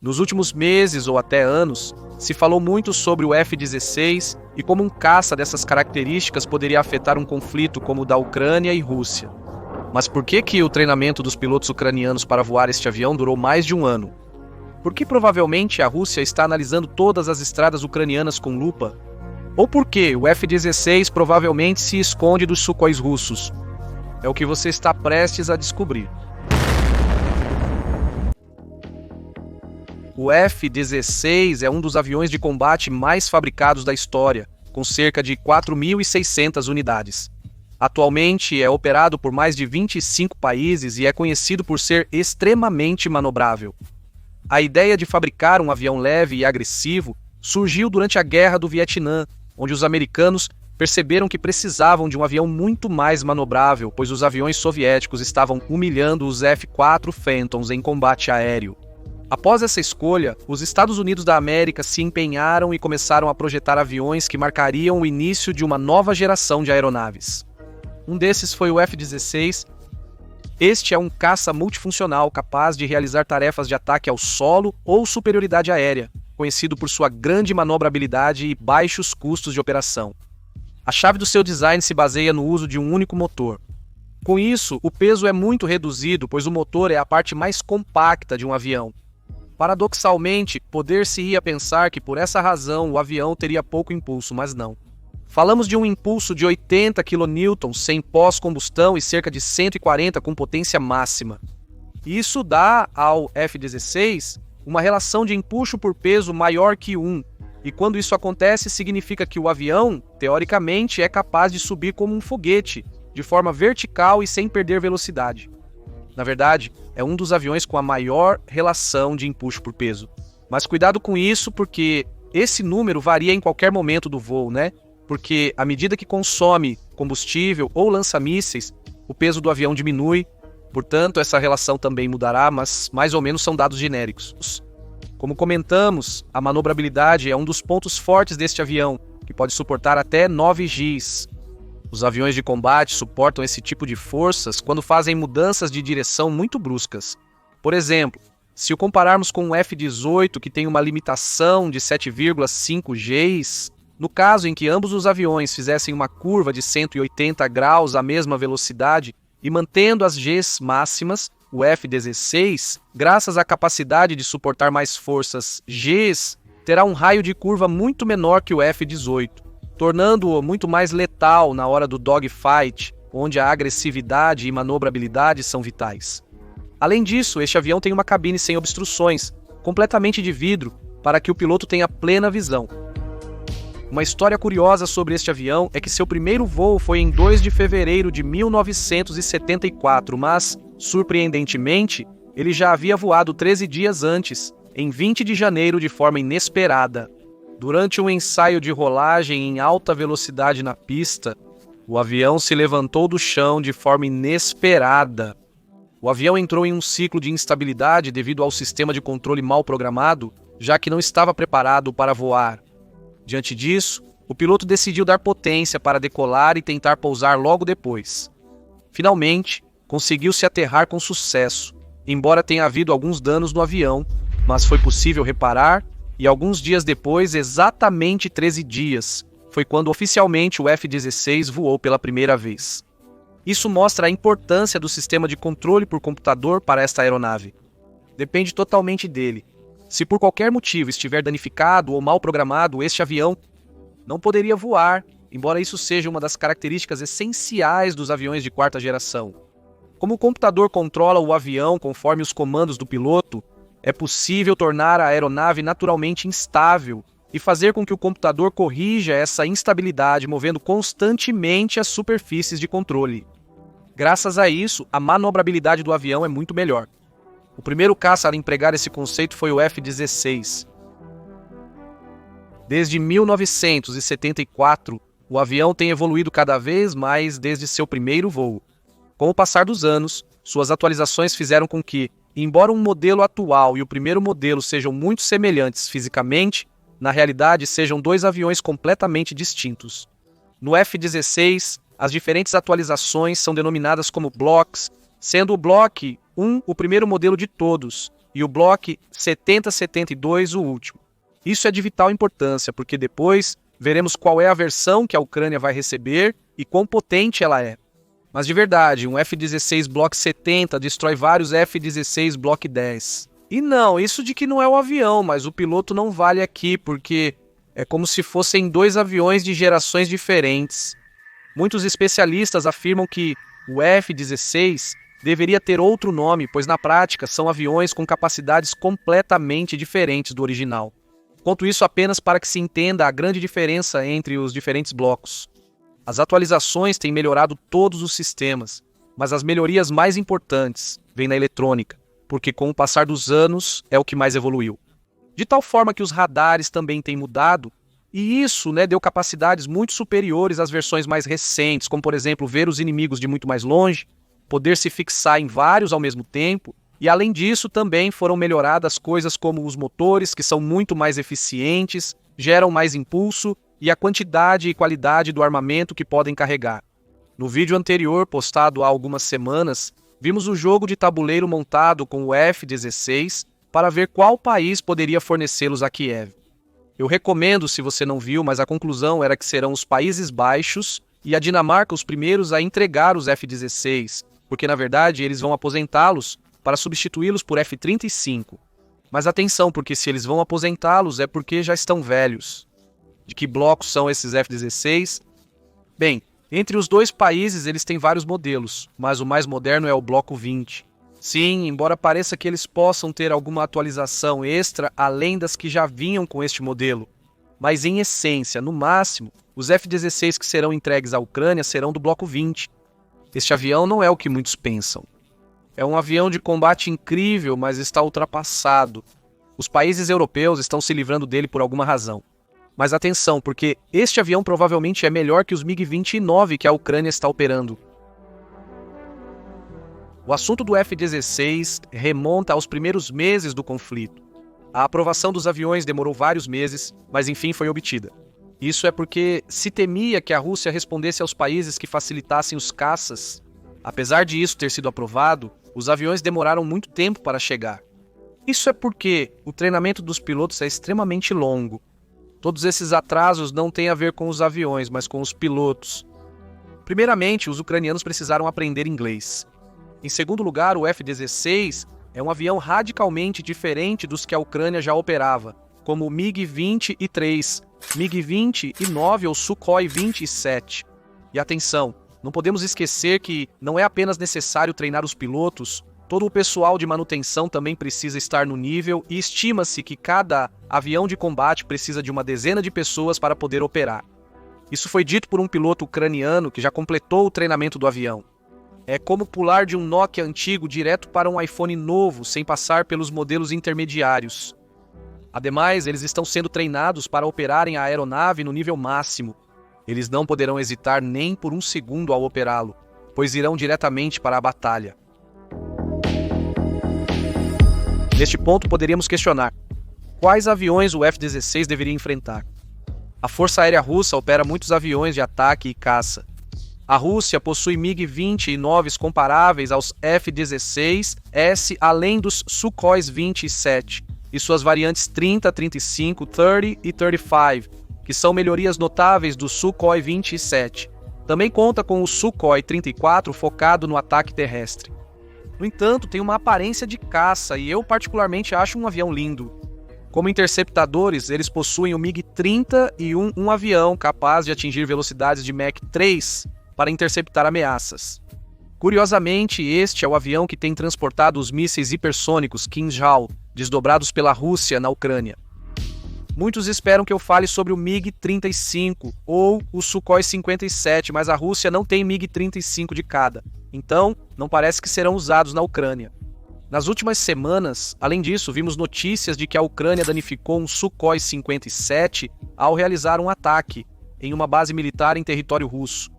Nos últimos meses ou até anos, se falou muito sobre o F-16 e como um caça dessas características poderia afetar um conflito como o da Ucrânia e Rússia. Mas por que o treinamento dos pilotos ucranianos para voar este avião durou mais de um ano? Por que provavelmente a Rússia está analisando todas as estradas ucranianas com lupa? Ou por que o F-16 provavelmente se esconde dos Sukhóis russos? É o que você está prestes a descobrir. O F-16 é um dos aviões de combate mais fabricados da história, com cerca de 4.600 unidades. Atualmente é operado por mais de 25 países e é conhecido por ser extremamente manobrável. A ideia de fabricar um avião leve e agressivo surgiu durante a Guerra do Vietnã, onde os americanos perceberam que precisavam de um avião muito mais manobrável, pois os aviões soviéticos estavam humilhando os F-4 Phantoms em combate aéreo. Após essa escolha, os Estados Unidos da América se empenharam e começaram a projetar aviões que marcariam o início de uma nova geração de aeronaves. Um desses foi o F-16. Este é um caça multifuncional capaz de realizar tarefas de ataque ao solo ou superioridade aérea, conhecido por sua grande manobrabilidade e baixos custos de operação. A chave do seu design se baseia no uso de um único motor. Com isso, o peso é muito reduzido, pois o motor é a parte mais compacta de um avião. Paradoxalmente, poder-se-ia pensar que por essa razão o avião teria pouco impulso, mas não. Falamos de um impulso de 80 kN sem pós-combustão e cerca de 140 com potência máxima. Isso dá ao F-16 uma relação de empuxo por peso maior que 1, e quando isso acontece significa que o avião, teoricamente, é capaz de subir como um foguete, de forma vertical e sem perder velocidade. Na verdade, é um dos aviões com a maior relação de empuxo por peso. Mas cuidado com isso, porque esse número varia em qualquer momento do voo, né? Porque à medida que consome combustível ou lança mísseis, o peso do avião diminui, portanto essa relação também mudará, mas mais ou menos são dados genéricos. Como comentamos, a manobrabilidade é um dos pontos fortes deste avião, que pode suportar até 9 Gs. Os aviões de combate suportam esse tipo de forças quando fazem mudanças de direção muito bruscas. Por exemplo, se o compararmos com um F-18 que tem uma limitação de 7,5 Gs, no caso em que ambos os aviões fizessem uma curva de 180 graus à mesma velocidade e mantendo as Gs máximas, o F-16, graças à capacidade de suportar mais forças Gs, terá um raio de curva muito menor que o F-18, tornando-o muito mais letal na hora do dogfight, onde a agressividade e manobrabilidade são vitais. Além disso, este avião tem uma cabine sem obstruções, completamente de vidro, para que o piloto tenha plena visão. Uma história curiosa sobre este avião é que seu primeiro voo foi em 2 de fevereiro de 1974, mas, surpreendentemente, ele já havia voado 13 dias antes, em 20 de janeiro, de forma inesperada. Durante um ensaio de rolagem em alta velocidade na pista, o avião se levantou do chão de forma inesperada. O avião entrou em um ciclo de instabilidade devido ao sistema de controle mal programado, já que não estava preparado para voar. Diante disso, o piloto decidiu dar potência para decolar e tentar pousar logo depois. Finalmente, conseguiu se aterrar com sucesso, embora tenha havido alguns danos no avião, mas foi possível reparar e alguns dias depois, exatamente 13 dias, foi quando oficialmente o F-16 voou pela primeira vez. Isso mostra a importância do sistema de controle por computador para esta aeronave. Depende totalmente dele. Se por qualquer motivo estiver danificado ou mal programado, este avião não poderia voar, embora isso seja uma das características essenciais dos aviões de quarta geração. Como o computador controla o avião conforme os comandos do piloto, é possível tornar a aeronave naturalmente instável e fazer com que o computador corrija essa instabilidade movendo constantemente as superfícies de controle. Graças a isso, a manobrabilidade do avião é muito melhor. O primeiro caça a empregar esse conceito foi o F-16. Desde 1974, o avião tem evoluído cada vez mais desde seu primeiro voo. Com o passar dos anos, suas atualizações fizeram com que, embora um modelo atual e o primeiro modelo sejam muito semelhantes fisicamente, na realidade sejam dois aviões completamente distintos. No F-16, as diferentes atualizações são denominadas como blocks, sendo o Block 1 o primeiro modelo de todos, e o Bloco 7072 o último. Isso é de vital importância, porque depois veremos qual é a versão que a Ucrânia vai receber e quão potente ela é. Mas de verdade, um F-16 Bloco 70 destrói vários F-16 Bloco 10. E não, isso de que não é o avião, mas o piloto não vale aqui, porque é como se fossem dois aviões de gerações diferentes. Muitos especialistas afirmam que o F-16 deveria ter outro nome, pois na prática são aviões com capacidades completamente diferentes do original. Conto isso apenas para que se entenda a grande diferença entre os diferentes blocos. As atualizações têm melhorado todos os sistemas, mas as melhorias mais importantes vêm na eletrônica, porque com o passar dos anos é o que mais evoluiu. De tal forma que os radares também têm mudado, e isso deu capacidades muito superiores às versões mais recentes, como por exemplo ver os inimigos de muito mais longe, poder se fixar em vários ao mesmo tempo, e além disso também foram melhoradas coisas como os motores, que são muito mais eficientes, geram mais impulso, e a quantidade e qualidade do armamento que podem carregar. No vídeo anterior, postado há algumas semanas, vimos o jogo de tabuleiro montado com o F-16 para ver qual país poderia fornecê-los a Kiev. Eu recomendo se você não viu, mas a conclusão era que serão os Países Baixos e a Dinamarca os primeiros a entregar os F-16, porque na verdade eles vão aposentá-los para substituí-los por F-35. Mas atenção, porque se eles vão aposentá-los é porque já estão velhos. De que blocos são esses F-16? Bem, entre os dois países eles têm vários modelos, mas o mais moderno é o Bloco 20. Sim, embora pareça que eles possam ter alguma atualização extra além das que já vinham com este modelo. Mas em essência, no máximo, os F-16 que serão entregues à Ucrânia serão do Bloco 20. Este avião não é o que muitos pensam. É um avião de combate incrível, mas está ultrapassado. Os países europeus estão se livrando dele por alguma razão. Mas atenção, porque este avião provavelmente é melhor que os MiG-29 que a Ucrânia está operando. O assunto do F-16 remonta aos primeiros meses do conflito. A aprovação dos aviões demorou vários meses, mas enfim foi obtida. Isso é porque se temia que a Rússia respondesse aos países que facilitassem os caças. Apesar de isso ter sido aprovado, os aviões demoraram muito tempo para chegar. Isso é porque o treinamento dos pilotos é extremamente longo. Todos esses atrasos não têm a ver com os aviões, mas com os pilotos. Primeiramente, os ucranianos precisaram aprender inglês. Em segundo lugar, o F-16 é um avião radicalmente diferente dos que a Ucrânia já operava, como o MiG-20 e 3, MiG-20 e 9 ou Sukhoi 27. E atenção, não podemos esquecer que não é apenas necessário treinar os pilotos, todo o pessoal de manutenção também precisa estar no nível e estima-se que cada avião de combate precisa de uma dezena de pessoas para poder operar. Isso foi dito por um piloto ucraniano que já completou o treinamento do avião. É como pular de um Nokia antigo direto para um iPhone novo, sem passar pelos modelos intermediários. Ademais, eles estão sendo treinados para operarem a aeronave no nível máximo. Eles não poderão hesitar nem por um segundo ao operá-lo, pois irão diretamente para a batalha. Neste ponto, poderíamos questionar: quais aviões o F-16 deveria enfrentar? A Força Aérea Russa opera muitos aviões de ataque e caça. A Rússia possui MiG-20 e 9 comparáveis aos F-16S, além dos Sukhoi 27 e suas variantes 30, 35, 30 e 35, que são melhorias notáveis do Sukhoi 27. Também conta com o Sukhoi 34 focado no ataque terrestre. No entanto, tem uma aparência de caça e eu particularmente acho um avião lindo. Como interceptadores, eles possuem o MiG-30 e um avião capaz de atingir velocidades de Mach 3 para interceptar ameaças. Curiosamente, este é o avião que tem transportado os mísseis hipersônicos Kinzhal, desdobrados pela Rússia na Ucrânia. Muitos esperam que eu fale sobre o MiG-35 ou o Sukhoi 57, mas a Rússia não tem MiG-35 de cada, então não parece que serão usados na Ucrânia. Nas últimas semanas, além disso, vimos notícias de que a Ucrânia danificou um Sukhoi 57 ao realizar um ataque em uma base militar em território russo.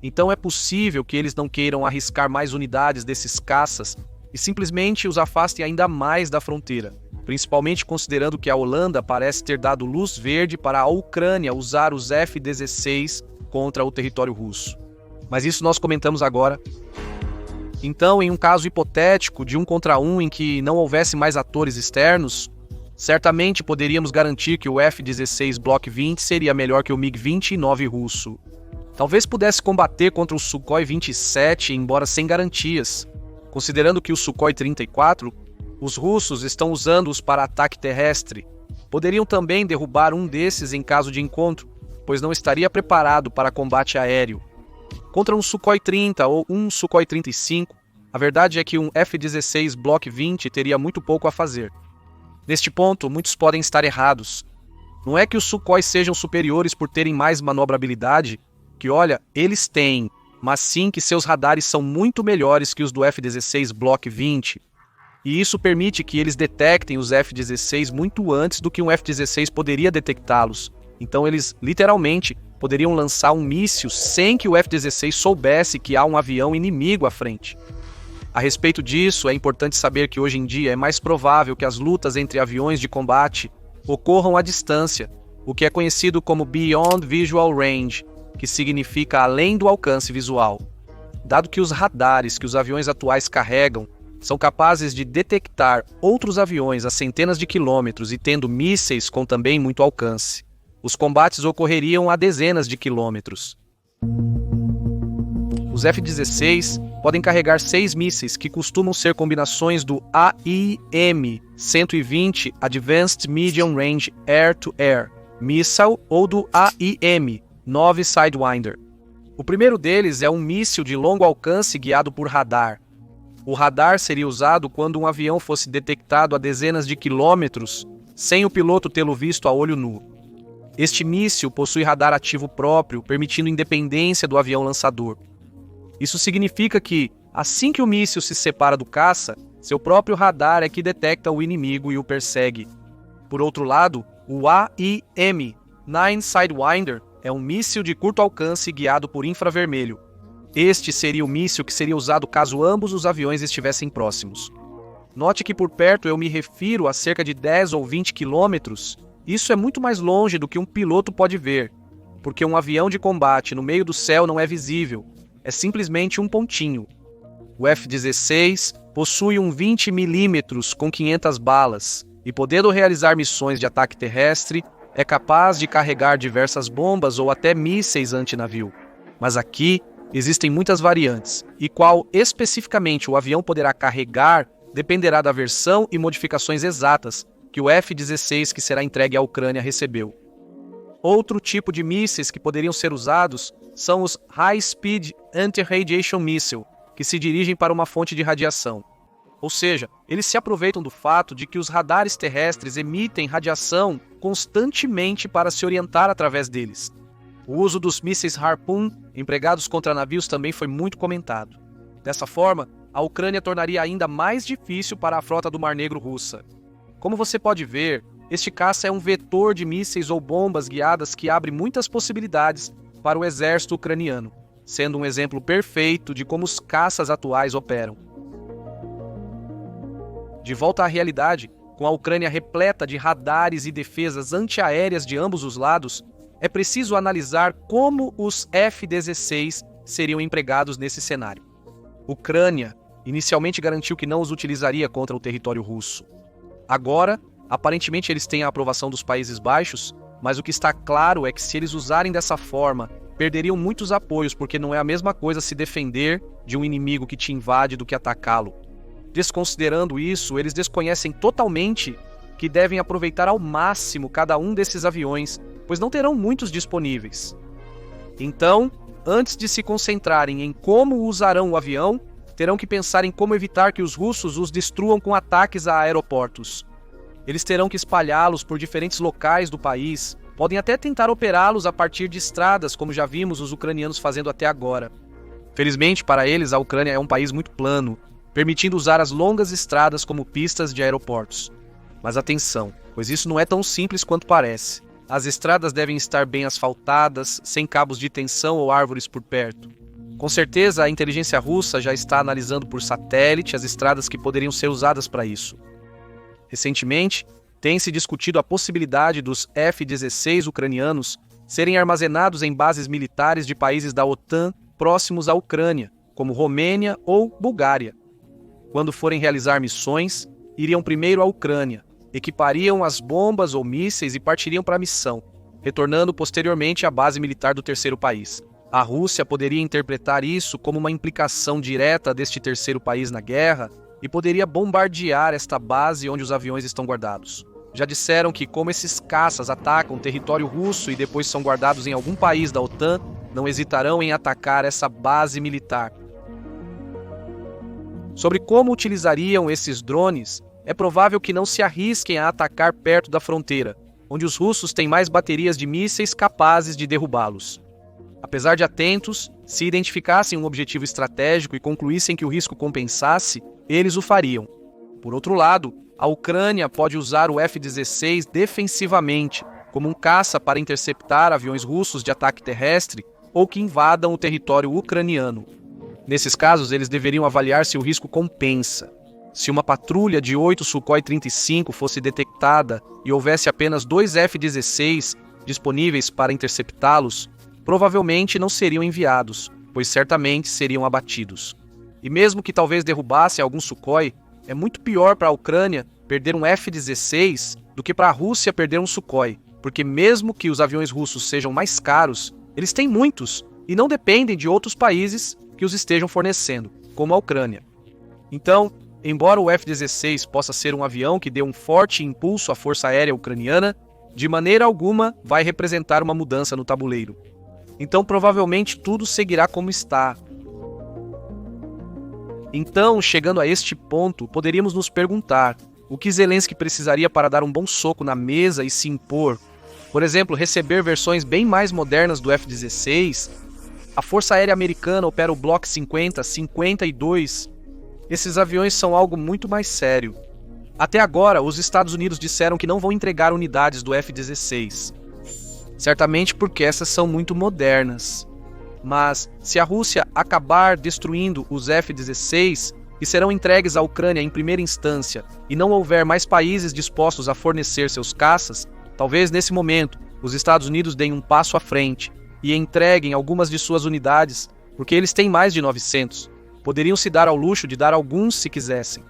Então é possível que eles não queiram arriscar mais unidades desses caças e simplesmente os afastem ainda mais da fronteira, principalmente considerando que a Holanda parece ter dado luz verde para a Ucrânia usar os F-16 contra o território russo. Mas isso nós comentamos agora. Então, em um caso hipotético de 1 contra 1 em que não houvesse mais atores externos, certamente poderíamos garantir que o F-16 Block 20 seria melhor que o MiG-29 russo. Talvez pudesse combater contra o Sukhoi 27, embora sem garantias, considerando que o Sukhoi 34, os russos estão usando-os para ataque terrestre. Poderiam também derrubar um desses em caso de encontro, pois não estaria preparado para combate aéreo. Contra um Sukhoi 30 ou um Sukhoi 35, a verdade é que um F-16 Block 20 teria muito pouco a fazer. Neste ponto, muitos podem estar errados. Não é que os Sukhoi sejam superiores por terem mais manobrabilidade, que olha, eles têm, mas sim que seus radares são muito melhores que os do F-16 Block 20. E isso permite que eles detectem os F-16 muito antes do que um F-16 poderia detectá-los. Então eles, literalmente, poderiam lançar um míssil sem que o F-16 soubesse que há um avião inimigo à frente. A respeito disso, é importante saber que hoje em dia é mais provável que as lutas entre aviões de combate ocorram à distância, o que é conhecido como Beyond Visual Range, que significa além do alcance visual. Dado que os radares que os aviões atuais carregam são capazes de detectar outros aviões a centenas de quilômetros e tendo mísseis com também muito alcance, os combates ocorreriam a dezenas de quilômetros. Os F-16 podem carregar 6 mísseis que costumam ser combinações do AIM-120 Advanced Medium Range Air-to-Air Missile ou do AIM-9 Sidewinder. O primeiro deles é um míssil de longo alcance guiado por radar. O radar seria usado quando um avião fosse detectado a dezenas de quilômetros sem o piloto tê-lo visto a olho nu. Este míssil possui radar ativo próprio, permitindo independência do avião lançador. Isso significa que, assim que o míssil se separa do caça, seu próprio radar é que detecta o inimigo e o persegue. Por outro lado, o AIM-9 Sidewinder é um míssil de curto alcance guiado por infravermelho. Este seria o míssil que seria usado caso ambos os aviões estivessem próximos. Note que por perto eu me refiro a cerca de 10 ou 20 quilômetros. Isso é muito mais longe do que um piloto pode ver, porque um avião de combate no meio do céu não é visível. É simplesmente um pontinho. O F-16 possui um 20 mm com 500 balas e, podendo realizar missões de ataque terrestre, é capaz de carregar diversas bombas ou até mísseis antinavio. Mas aqui existem muitas variantes, e qual especificamente o avião poderá carregar dependerá da versão e modificações exatas que o F-16 que será entregue à Ucrânia recebeu. Outro tipo de mísseis que poderiam ser usados são os High Speed Anti-Radiation Missile, que se dirigem para uma fonte de radiação. Ou seja, eles se aproveitam do fato de que os radares terrestres emitem radiação constantemente para se orientar através deles. O uso dos mísseis Harpoon, empregados contra navios, também foi muito comentado. Dessa forma, a Ucrânia tornaria ainda mais difícil para a frota do Mar Negro russa. Como você pode ver, este caça é um vetor de mísseis ou bombas guiadas que abre muitas possibilidades para o exército ucraniano, sendo um exemplo perfeito de como os caças atuais operam. De volta à realidade, com a Ucrânia repleta de radares e defesas antiaéreas de ambos os lados, é preciso analisar como os F-16 seriam empregados nesse cenário. Ucrânia inicialmente garantiu que não os utilizaria contra o território russo. Agora, aparentemente eles têm a aprovação dos Países Baixos, mas o que está claro é que se eles usarem dessa forma, perderiam muitos apoios, porque não é a mesma coisa se defender de um inimigo que te invade do que atacá-lo. Desconsiderando isso, eles desconhecem totalmente que devem aproveitar ao máximo cada um desses aviões, pois não terão muitos disponíveis. Então, antes de se concentrarem em como usarão o avião, terão que pensar em como evitar que os russos os destruam com ataques a aeroportos. Eles terão que espalhá-los por diferentes locais do país, podem até tentar operá-los a partir de estradas, como já vimos os ucranianos fazendo até agora. Felizmente para eles, a Ucrânia é um país muito plano, permitindo usar as longas estradas como pistas de aeroportos. Mas atenção, pois isso não é tão simples quanto parece. As estradas devem estar bem asfaltadas, sem cabos de tensão ou árvores por perto. Com certeza, a inteligência russa já está analisando por satélite as estradas que poderiam ser usadas para isso. Recentemente, tem-se discutido a possibilidade dos F-16 ucranianos serem armazenados em bases militares de países da OTAN próximos à Ucrânia, como Romênia ou Bulgária. Quando forem realizar missões, iriam primeiro à Ucrânia, equipariam as bombas ou mísseis e partiriam para a missão, retornando posteriormente à base militar do terceiro país. A Rússia poderia interpretar isso como uma implicação direta deste terceiro país na guerra e poderia bombardear esta base onde os aviões estão guardados. Já disseram que, como esses caças atacam território russo e depois são guardados em algum país da OTAN, não hesitarão em atacar essa base militar. Sobre como utilizariam esses drones, é provável que não se arrisquem a atacar perto da fronteira, onde os russos têm mais baterias de mísseis capazes de derrubá-los. Apesar de atentos, se identificassem um objetivo estratégico e concluíssem que o risco compensasse, eles o fariam. Por outro lado, a Ucrânia pode usar o F-16 defensivamente, como um caça para interceptar aviões russos de ataque terrestre ou que invadam o território ucraniano. Nesses casos, eles deveriam avaliar se o risco compensa. Se uma patrulha de 8 Sukhoi 35 fosse detectada e houvesse apenas 2 F-16 disponíveis para interceptá-los, provavelmente não seriam enviados, pois certamente seriam abatidos. E mesmo que talvez derrubasse algum Sukhoi, é muito pior para a Ucrânia perder um F-16 do que para a Rússia perder um Sukhoi, porque mesmo que os aviões russos sejam mais caros, eles têm muitos e não dependem de outros países que os estejam fornecendo, como a Ucrânia. Então, embora o F-16 possa ser um avião que dê um forte impulso à Força Aérea Ucraniana, de maneira alguma vai representar uma mudança no tabuleiro. Então, provavelmente tudo seguirá como está. Então, chegando a este ponto, poderíamos nos perguntar o que Zelensky precisaria para dar um bom soco na mesa e se impor. Por exemplo, receber versões bem mais modernas do F-16. A Força Aérea Americana opera o Block 50, 52. Esses aviões são algo muito mais sério. Até agora, os Estados Unidos disseram que não vão entregar unidades do F-16. Certamente porque essas são muito modernas. Mas, se a Rússia acabar destruindo os F-16, que serão entregues à Ucrânia em primeira instância, e não houver mais países dispostos a fornecer seus caças, talvez nesse momento os Estados Unidos deem um passo à frente e entreguem algumas de suas unidades, porque eles têm mais de 900. Poderiam se dar ao luxo de dar alguns se quisessem.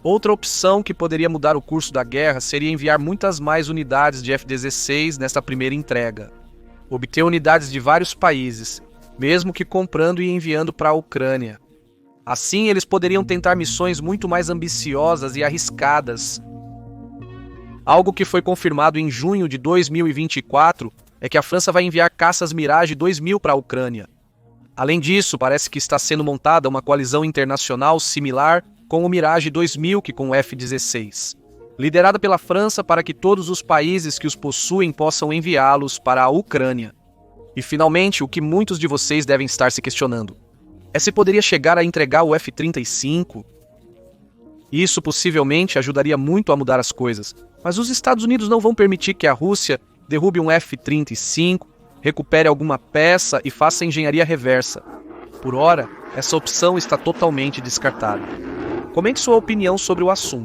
Outra opção que poderia mudar o curso da guerra seria enviar muitas mais unidades de F-16 nesta primeira entrega. Obter unidades de vários países, mesmo que comprando e enviando para a Ucrânia. Assim, eles poderiam tentar missões muito mais ambiciosas e arriscadas. Algo que foi confirmado em junho de 2024 é que a França vai enviar caças Mirage 2000 para a Ucrânia. Além disso, parece que está sendo montada uma coalizão internacional similar com o Mirage 2000 que com o F-16, liderada pela França para que todos os países que os possuem possam enviá-los para a Ucrânia. E finalmente, o que muitos de vocês devem estar se questionando é se poderia chegar a entregar o F-35. Isso possivelmente ajudaria muito a mudar as coisas, mas os Estados Unidos não vão permitir que a Rússia derrube um F-35, recupere alguma peça e faça engenharia reversa. Por ora, essa opção está totalmente descartada. Comente sua opinião sobre o assunto.